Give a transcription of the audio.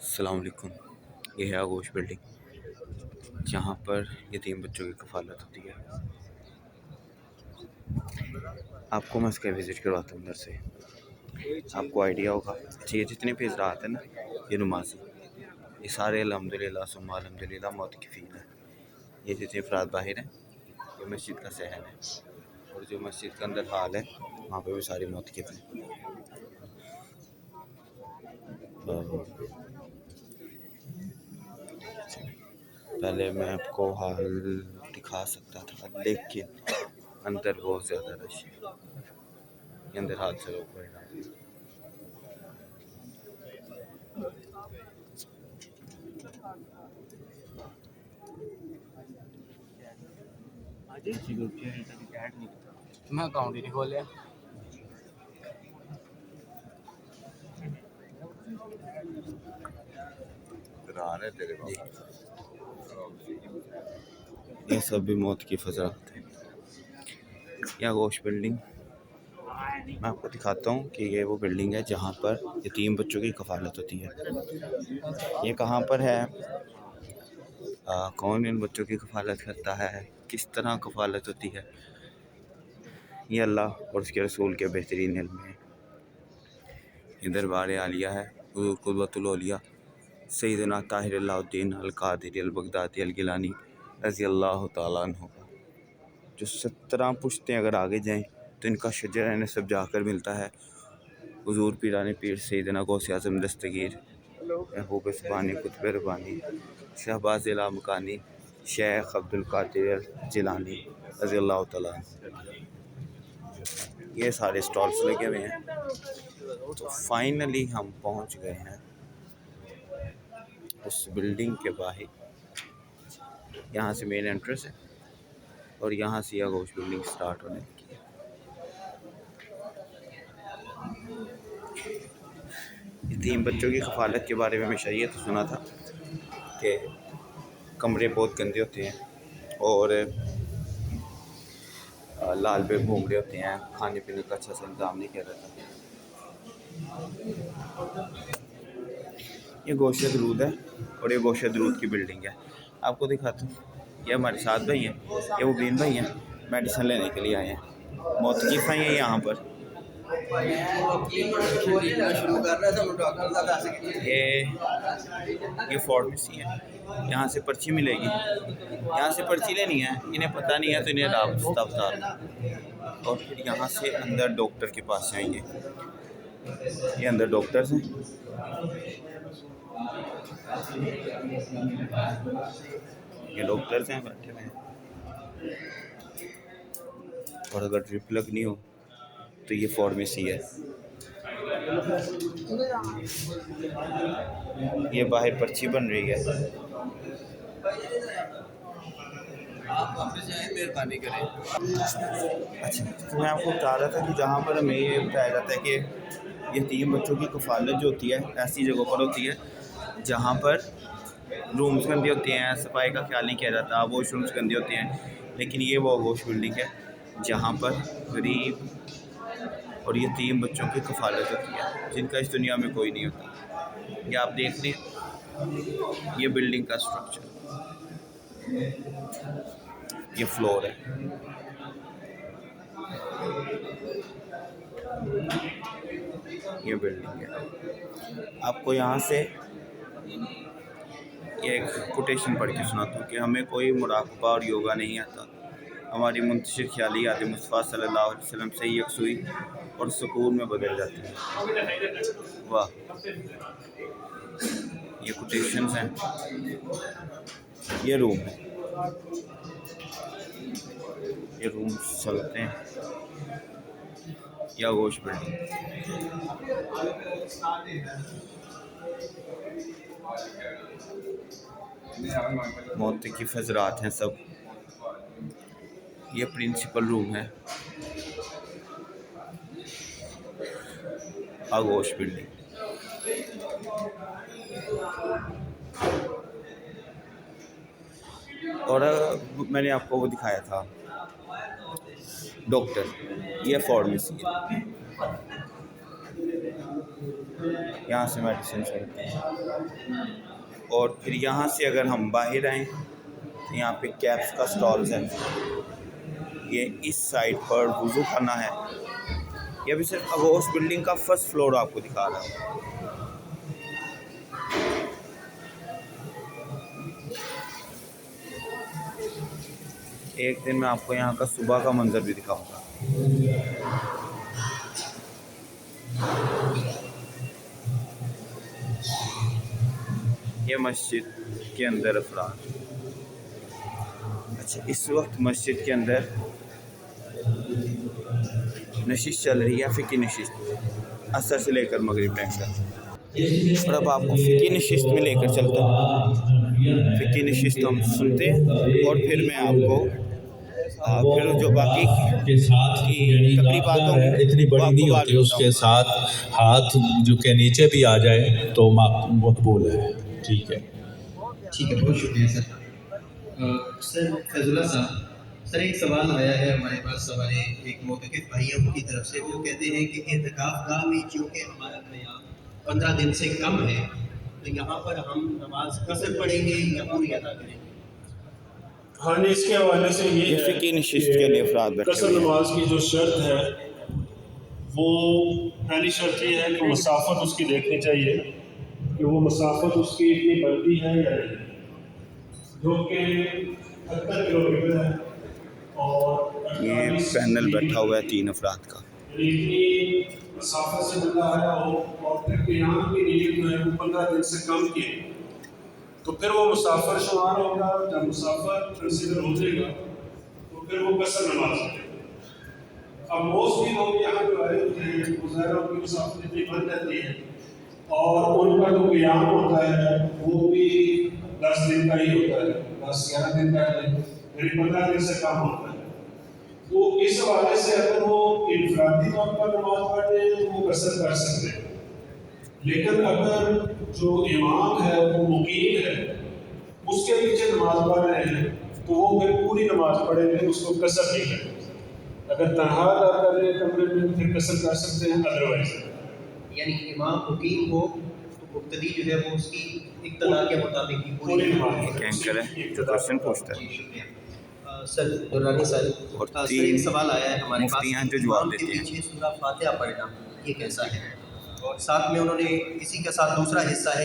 अस्सलाम वालेकुम। ये है आगोश बिल्डिंग, जहाँ पर यतीम बच्चों की कफ़ालत होती है। आपको मैं इसका विज़िट करवाता हूँ अंदर से, आपको आइडिया होगा। ये जितने भी हज़रात हैं ना, ये नमाज़ी, ये सारे अल्हम्दुलिल्लाह सुम्मा अल्हम्दुलिल्लाह मोतकिफ़ीन है। ये जितने अफराद बाहर हैं, ये मस्जिद का सहन है, और जो मस्जिद का अंदर हाल है, वहाँ पर भी सारे मोतकिफ़ हैं। पहले मैं आपको हाल दिखा सकता था, लेकिन अंदर बहुत ज़्यादा रश है। ये अंदर हाल से लोग बैठ रहे हैं। मैं अकाउंट ही नहीं खोलिया। ये सब भी मौत की फजरात है। यह गोश बिल्डिंग मैं आपको दिखाता हूँ कि ये वो बिल्डिंग है जहाँ पर यतीम बच्चों की कफ़ालत होती है। ये कहाँ पर है, कौन इन बच्चों की कफ़ालत करता है, किस तरह कफ़ालत होती है, ये अल्लाह और उसके रसूल के बेहतरीन इल्म है। इधर बार आलिया है, क़ुद्वतुल औलिया सैयदना ताहिर अलाउद्दीन अल क़ादिरी अल बगदादी अल गिलानी रज़ी अल्लाह तआला अन्हु का, जो 17 पुश्तें अगर आगे जाएँ तो इनका शजरा नसब जाकर मिलता है हुज़ूर पीराने पीर सैयदना गौसे आज़म दस्तगीर महबूब सुबानी कुतुब रब्बानी शहबाज लामकानी शेख अब्दुल कादिर जिलानी रज़ी अल्लाह तआला अन्हु। ये सारे स्टॉल्स लगे हुए हैं। तो फाइनली हम पहुंच गए हैं उस बिल्डिंग के बाहर। यहाँ से मेन एंट्रेंस है और यहाँ से आगोश बिल्डिंग स्टार्ट होने लगी है। यतीम बच्चों की कफ़ालत के बारे में हमेशा ये तो सुना था कि कमरे बहुत गंदे होते हैं और लाल पे घूम रहे होते हैं, खाने पीने का अच्छा सा इंतज़ाम नहीं किया जाता। ये गोशत दरूद है और ये गोशत दरूद की बिल्डिंग है। आपको दिखाता हूँ, ये हमारे साथ भाई हैं, ये मुबीन भाई हैं, मेडिसिन लेने के लिए आए हैं। मोतकीफ़ हैं ये यहाँ पर। ये फार्मेसी है, यहाँ से पर्ची मिलेगी, यहाँ से पर्ची लेनी है। इन्हें पता नहीं है तो इन्हें रास्ता बता, और फिर यहाँ से अंदर डॉक्टर के पास जाएंगे। ये अंदर डॉक्टर्स हैं। ये डॉक्टर्स हैं बैठे हुए हैं, और अगर ड्रिप लगनी हो तो ये फार्मेसी है। ये बाहर पर्ची बन रही है। मेहरबानी करें। अच्छा, तो मैं आपको बता रहा था कि जहाँ पर हमें ये बताया जाता है कि यतीम बच्चों की कफ़ालत जो होती है ऐसी जगहों पर होती है जहाँ पर रूम्स गंदे होते हैं, सफाई का ख्याल नहीं किया जाता, वॉशरूम्स गंदे होते हैं। लेकिन ये वो वॉश बिल्डिंग है जहाँ पर गरीब और यतीम बच्चों की कफ़ालत होती है जिनका इस दुनिया में कोई नहीं होता। ये आप देख लें, ये बिल्डिंग का स्ट्रक्चर, ये फ्लोर है, ये बिल्डिंग है। आपको यहाँ से ये एक कोटेशन पढ़ के सुनाता हूँ कि हमें कोई मुराक़बा और योगा नहीं आता, हमारी मुंतशिर ख्याली याद मुस्तफ़ा सल्लल्लाहु अलैहि वसल्लम से यकसुई और सुकून में बदल जाती है। वाह, ये कोटेशंस हैं। ये रूम है, ये रूम चलते हैं। या गोश बिल्डिंग, मोतकीफ़ हज़रात हैं सब। ये प्रिंसिपल रूम है आगोश बिल्डिंग। और मैंने आपको वो दिखाया था डॉक्टर, ये फार्मेसी है। यहाँ से मेडिसिन चलती है। और फिर यहाँ से अगर हम बाहर आएँ तो यहाँ पे कैप्स का स्टॉल्स है। ये इस साइड पर वुज़ू खाना है। ये भी सिर्फ अगोस बिल्डिंग का फर्स्ट फ्लोर आपको दिखा रहा है। एक दिन मैं आपको यहाँ का सुबह का मंजर भी दिखाऊंगा। ये मस्जिद के अंदर अफराद। अच्छा, इस वक्त मस्जिद के अंदर नशिश चल रही है, फ़िकी नशिश, असर से लेकर मगरिब टाइम तक। और अब आपको फ़िकी नशिश में लेकर चलता हूँ। फ़िकी नशिश हम सुनते हैं और फिर मैं आपको फिर जो बाकी के साथ यानी नाफिला है, इतनी बड़ी नहीं होती, उसके साथ हाथ जो के नीचे भी आ जाए तो मकबूल है। ठीक है, बहुत शुक्रिया सर। सर फैजुल्ला साहब, सर एक सवाल आया है हमारे पास, हमारे एक मोतक़िफ़ भाइयों की तरफ से। वो कहते हैं कि एतिकाफ़ गाह में चूँकि हमारा क़याम 15 दिन से कम है, तो यहाँ पर हम नमाज कसर पढ़ेंगे या पूरी अदा करेंगे? हाँ जी, इसके हवाले से ये है फ़िकी नशिश के लिए अफराद बैठे कसर हुए हैं। नमाज की जो शर्त है वो पहली शर्त ये है कि मसाफत उसकी देखनी चाहिए कि वो मसाफत उसकी इतनी बनती है या नहीं, जो कि 70 किलोमीटर है। और ये पैनल बैठा हुआ है 3 अफराद का। इतनी मसाफत से बंदा है और फिर क़याम की नीयत जो है वो 15 दिन से कम की, तो फिर वो मुसाफिर शुमार होगा। जब मुसाफिर कंसिडर हो जाएगा तो फिर वो कसर नमाज पढ़ेगा। अब मोस्टली लोग यहाँ जो आए होते हैं गुज़ारा उनकी मुसाफिर इतनी बन जाती है और उनका जो क़याम होता है वो भी 10 दिन का ही होता है, 10-11 दिन का है, यानी 15 दिन से कम होता है। तो इस हवाले से अगर वो इनफरादी तौर पर नमाज पढ़ रहे हैं तो वो कसर कर सकते हैं, लेकिन अगर जो इमाम है वो मुकीम है, उसके पीछे नमाज पढ़ रहे हैं, तो वो फिर पूरी नमाज पढ़ेंगे, उसको कसर नहीं करेंगे। अगर तनहा अदा कर रहे हैं कमरे में फिर कसर कर सकते हैं, अदरवाइज यानी इमाम मुकीम हो तो मुक्तदी जो है वो उसकी इक्तदा के मुताबिक ही पूरी नमाज एक एंकर है जो क्वेश्चन पूछता है। जी शुक्रिया। सर दुर्रानी सर, और सर 3 एक सवाल आया है हमारे पास, मुफ्ती हैं जो जवाब इमाम के देते हैं। पीछे सूरह फातिहा पढ़ना ये कैसा है? और साथ में उन्होंने इसी के साथ दूसरा हिस्सा है